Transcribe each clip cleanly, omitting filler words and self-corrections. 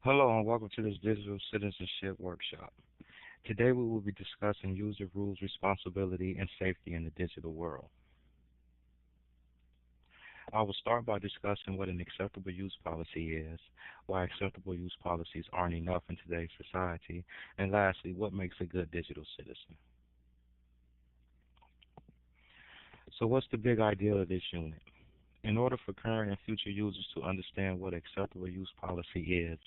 Hello and welcome to this digital citizenship workshop. Today we will be discussing user rules, responsibility, and safety in the digital world. I will start by discussing what an acceptable use policy is, why acceptable use policies aren't enough in today's society, and lastly, what makes a good digital citizen. So what's the big idea of this unit? In order for current and future users to understand what acceptable use policy is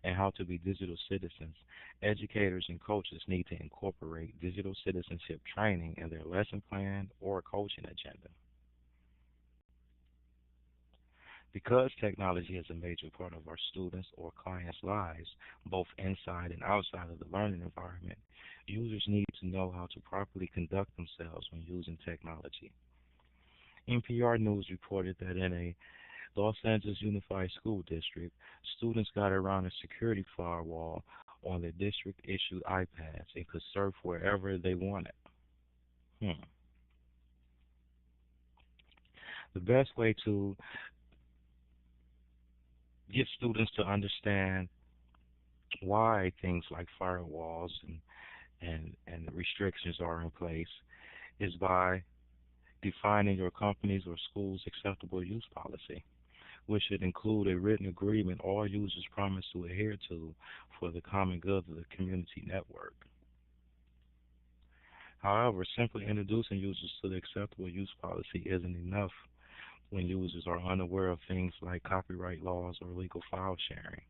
and how to be digital citizens, educators and coaches need to incorporate digital citizenship training in their lesson plan or coaching agenda. Because technology is a major part of our students' or clients' lives, both inside and outside of the learning environment, users need to know how to properly conduct themselves when using technology. NPR News reported that in a Los Angeles Unified School District, students got around a security firewall on their district-issued iPads and could surf wherever they wanted. Hmm. The best way to get students to understand why things like firewalls and restrictions are in place is by defining your company's or school's acceptable use policy, which should include a written agreement all users promise to adhere to for the common good of the community network. However, simply introducing users to the acceptable use policy isn't enough when users are unaware of things like copyright laws or legal file sharing,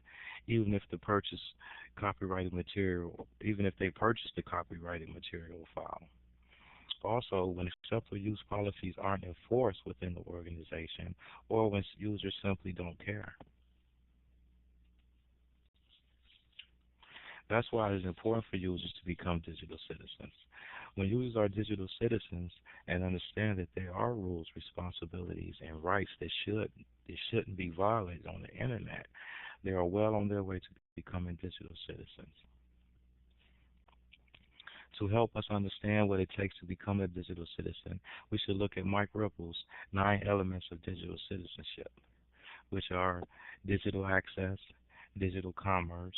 even if the purchase copyrighted material, even if they purchase the copyrighted material file. Also, when acceptable use policies aren't enforced within the organization or when users simply don't care. That's why it is important for users to become digital citizens. When users are digital citizens and understand that there are rules, responsibilities, and rights that shouldn't be violated on the internet, they are well on their way to becoming digital citizens. To help us understand what it takes to become a digital citizen, we should look at Mike Ripple's 9 elements of digital citizenship, which are digital access, digital commerce,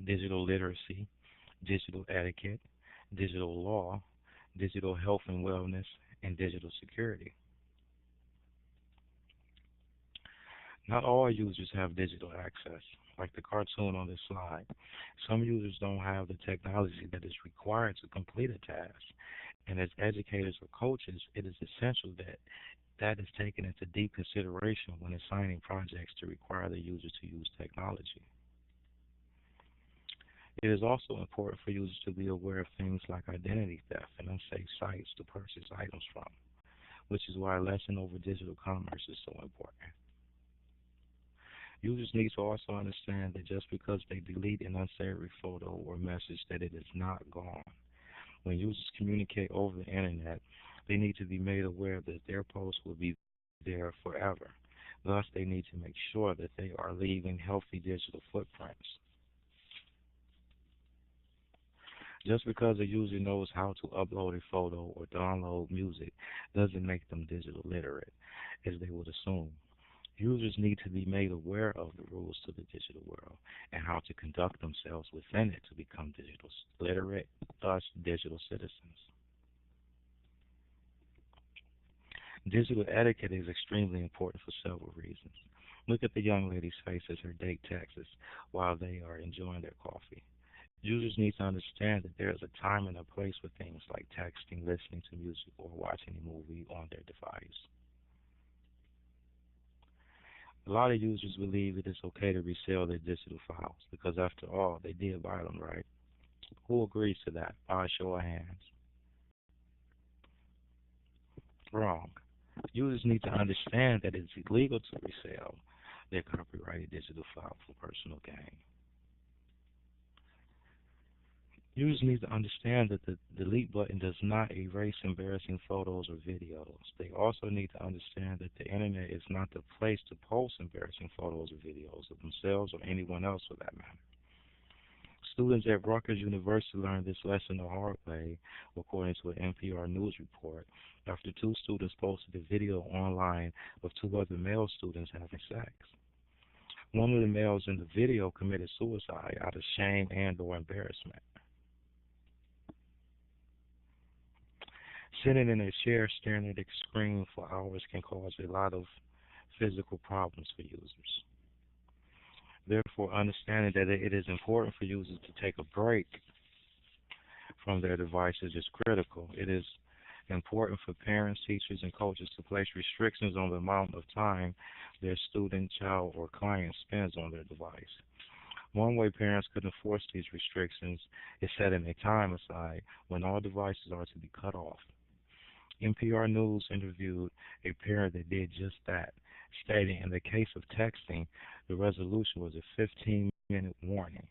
digital literacy, digital etiquette, digital law, digital health and wellness, and digital security. Not all users have digital access, like the cartoon on this slide. Some users don't have the technology that is required to complete a task, and as educators or coaches, it is essential that that is taken into deep consideration when assigning projects to require the user to use technology. It is also important for users to be aware of things like identity theft and unsafe sites to purchase items from, which is why a lesson over digital commerce is so important. Users need to also understand that just because they delete an unsavory photo or message that it is not gone. When users communicate over the internet, they need to be made aware that their post will be there forever. Thus, they need to make sure that they are leaving healthy digital footprints. Just because a user knows how to upload a photo or download music doesn't make them digital literate, as they would assume. Users need to be made aware of the rules to the digital world and how to conduct themselves within it to become digital literate, thus digital citizens. Digital etiquette is extremely important for several reasons. Look at the young lady's face as her date texts while they are enjoying their coffee. Users need to understand that there is a time and a place for things like texting, listening to music, or watching a movie on their device. A lot of users believe it is okay to resell their digital files because, after all, they did buy them, right? Who agrees to that? By a show of hands. Wrong. Users need to understand that it's illegal to resell their copyrighted digital file for personal gain. Users need to understand that the delete button does not erase embarrassing photos or videos. They also need to understand that the internet is not the place to post embarrassing photos or videos of themselves or anyone else for that matter. Students at Rutgers University learned this lesson the hard way, according to an NPR News report, after 2 students posted a video online of 2 other male students having sex. One of the males in the video committed suicide out of shame and/or embarrassment. Sitting in a chair staring at a screen for hours can cause a lot of physical problems for users. Therefore, understanding that it is important for users to take a break from their devices is critical. It is important for parents, teachers, and coaches to place restrictions on the amount of time their student, child, or client spends on their device. One way parents could enforce these restrictions is setting a time aside when all devices are to be cut off. NPR News interviewed a parent that did just that, stating in the case of texting, the resolution was a 15-minute warning.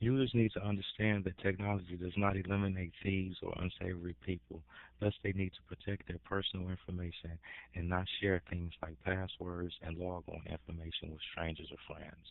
Users need to understand that technology does not eliminate thieves or unsavory people. Thus, they need to protect their personal information and not share things like passwords and log on information with strangers or friends.